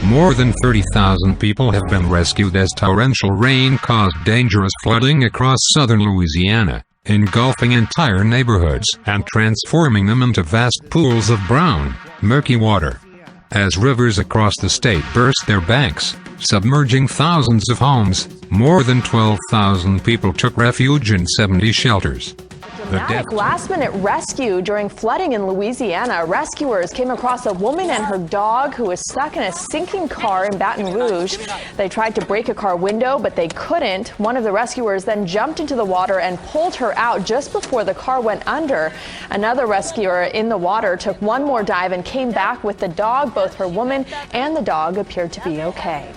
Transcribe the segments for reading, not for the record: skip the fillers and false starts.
More than 30,000 people have been rescued as torrential rain caused dangerous flooding across southern Louisiana, engulfing entire neighborhoods and transforming them into vast pools of brown, murky water. As rivers across the state burst their banks, submerging thousands of homes, more than 12,000 people took refuge in 70 shelters. Dramatic last-minute rescue during flooding in Louisiana. Rescuers came across a woman and her dog who was stuck in a sinking car in Baton Rouge. They tried to break a car window, but they couldn't. One of the rescuers then jumped into the water and pulled her out just before the car went under. Another rescuer in the water took one more dive and came back with the dog. Both her woman and the dog appeared to be okay.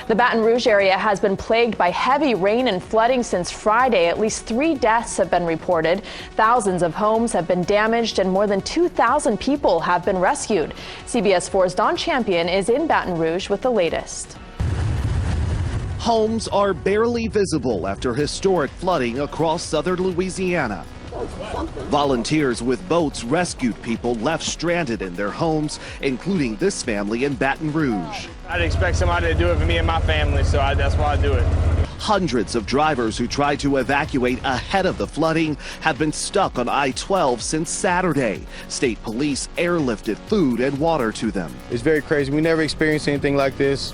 The Baton Rouge area has been plagued by heavy rain and flooding since Friday. At least 3 deaths have been reported. Thousands of homes have been damaged and more than 2,000 people have been rescued. CBS 4's Don Champion is in Baton Rouge with the latest. Homes are barely visible after historic flooding across southern Louisiana. Volunteers with boats rescued people left stranded in their homes, including this family in Baton Rouge. I'd expect somebody to do it for me and my family, so that's why I do it. Hundreds of drivers who tried to evacuate ahead of the flooding have been stuck on I-12 since Saturday. State police airlifted food and water to them. It's very crazy. We never experienced anything like this.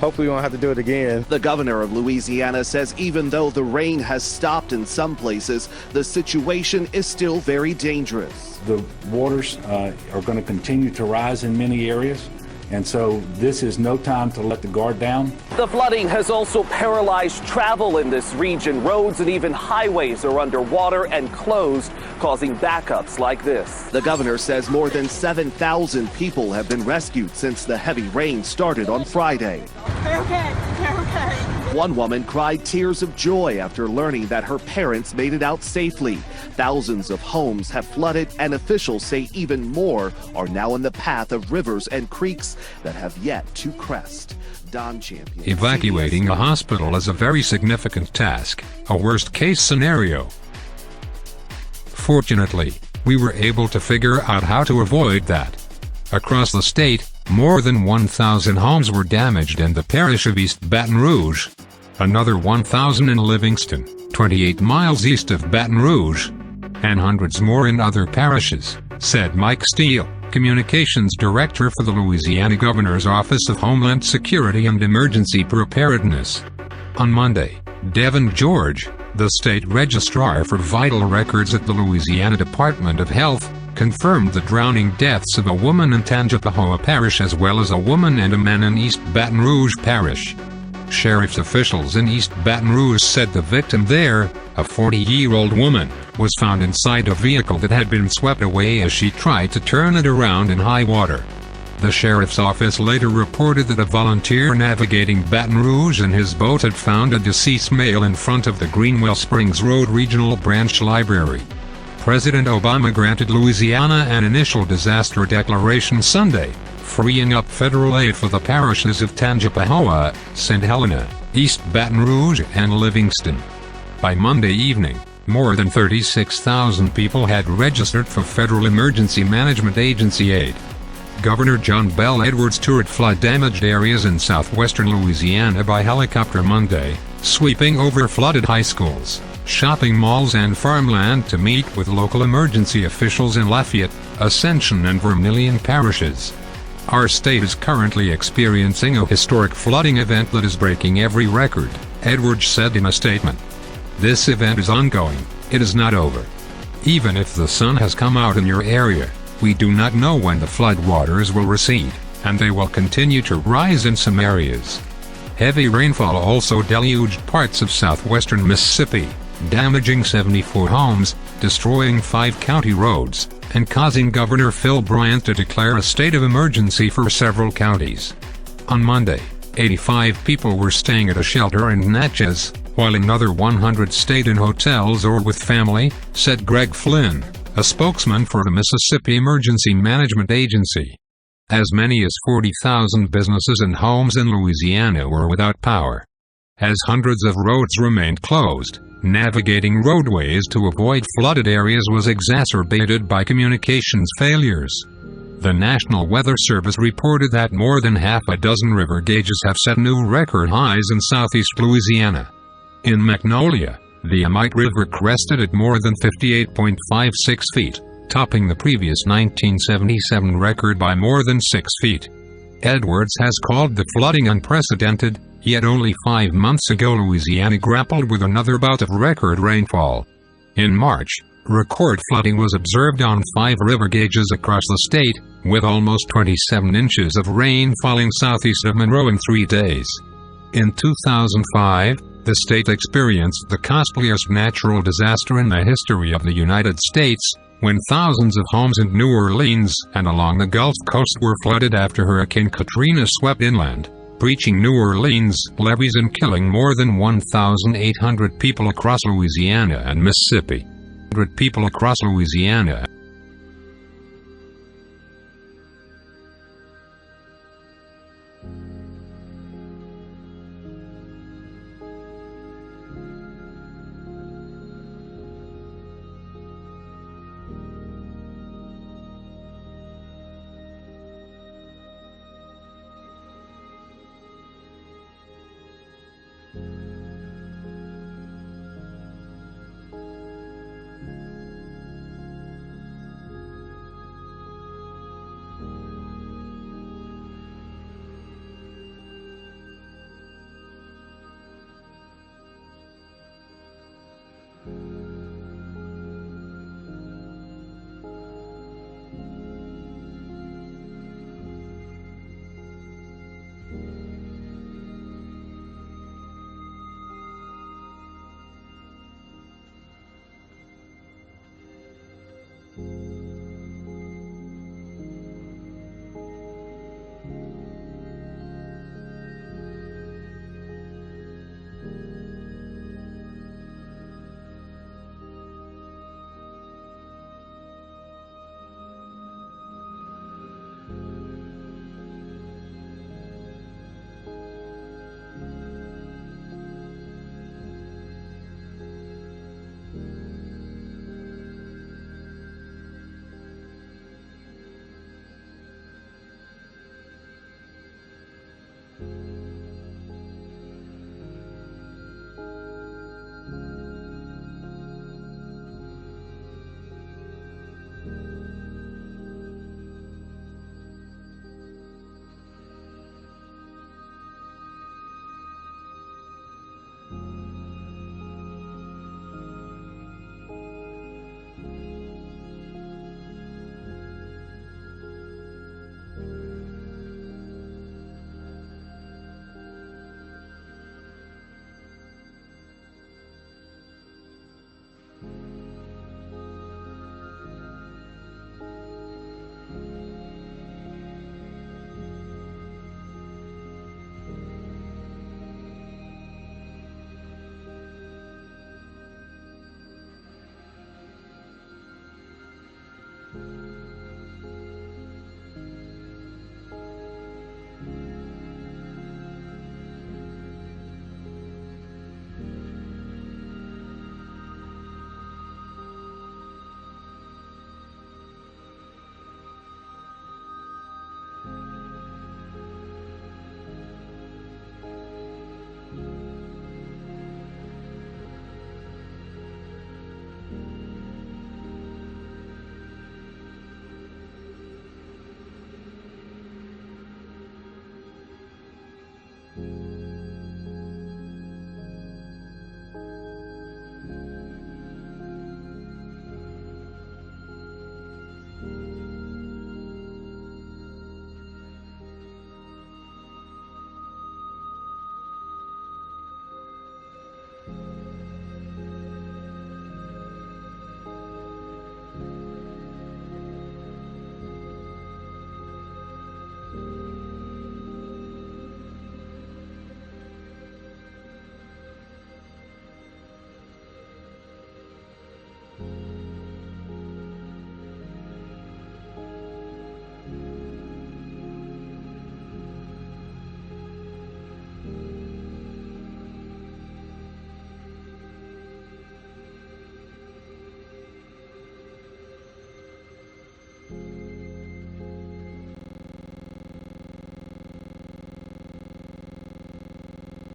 Hopefully we won't have to do it again. The governor of Louisiana says even though the rain has stopped in some places, the situation is still very dangerous. The waters are going to continue to rise in many areas, and so this is no time to let the guard down. The flooding has also paralyzed travel in this region. Roads and even highways are underwater and closed, causing backups like this. The governor says more than 7,000 people have been rescued since the heavy rain started on Friday. They're okay. They're okay. One woman cried tears of joy after learning that her parents made it out safely. Thousands of homes have flooded, and officials say even more are now in the path of rivers and creeks that have yet to crest. Don Champion. Evacuating a hospital is a very significant task, a worst-case scenario. Fortunately, we were able to figure out how to avoid that. Across the state, more than 1,000 homes were damaged in the parish of East Baton Rouge. Another 1,000 in Livingston, 28 miles east of Baton Rouge, and hundreds more in other parishes, said Mike Steele, Communications Director for the Louisiana Governor's Office of Homeland Security and Emergency Preparedness. On Monday, Devin George, the state registrar for vital records at the Louisiana Department of Health, confirmed the drowning deaths of a woman in Tangipahoa Parish as well as a woman and a man in East Baton Rouge Parish. Sheriff's officials in East Baton Rouge said the victim there, a 40-year-old woman, was found inside a vehicle that had been swept away as she tried to turn it around in high water. The sheriff's office later reported that a volunteer navigating Baton Rouge in his boat had found a deceased male in front of the Greenwell Springs Road Regional Branch Library. President Obama granted Louisiana an initial disaster declaration Sunday, freeing up federal aid for the parishes of Tangipahoa, St. Helena, East Baton Rouge, and Livingston. By Monday evening, more than 36,000 people had registered for Federal Emergency Management Agency aid. Governor John Bel Edwards toured flood-damaged areas in southwestern Louisiana by helicopter Monday, sweeping over flooded high schools, shopping malls and farmland to meet with local emergency officials in Lafayette, Ascension and Vermilion parishes. Our state is currently experiencing a historic flooding event that is breaking every record, Edwards said in a statement. This event is ongoing, it is not over. Even if the sun has come out in your area, we do not know when the floodwaters will recede, and they will continue to rise in some areas. Heavy rainfall also deluged parts of southwestern Mississippi, damaging 74 homes, destroying 5 county roads, and causing Governor Phil Bryant to declare a state of emergency for several counties. On Monday, 85 people were staying at a shelter in Natchez, while another 100 stayed in hotels or with family, said Greg Flynn, a spokesman for the Mississippi Emergency Management Agency. As many as 40,000 businesses and homes in Louisiana were without power. As hundreds of roads remained closed, navigating roadways to avoid flooded areas was exacerbated by communications failures. The National Weather Service reported that more than half a dozen river gauges have set new record highs in southeast Louisiana. In Magnolia, the Amite River crested at more than 58.56 feet, topping the previous 1977 record by more than 6 feet. Edwards has called the flooding unprecedented, yet only 5 months ago Louisiana grappled with another bout of record rainfall. In March, record flooding was observed on 5 river gauges across the state, with almost 27 inches of rain falling southeast of Monroe in 3 days. In 2005, the state experienced the costliest natural disaster in the history of the United States, when thousands of homes in New Orleans and along the Gulf Coast were flooded after Hurricane Katrina swept inland, breaching New Orleans levees and killing more than 1,800 people across Louisiana and Mississippi. 100 people across Louisiana.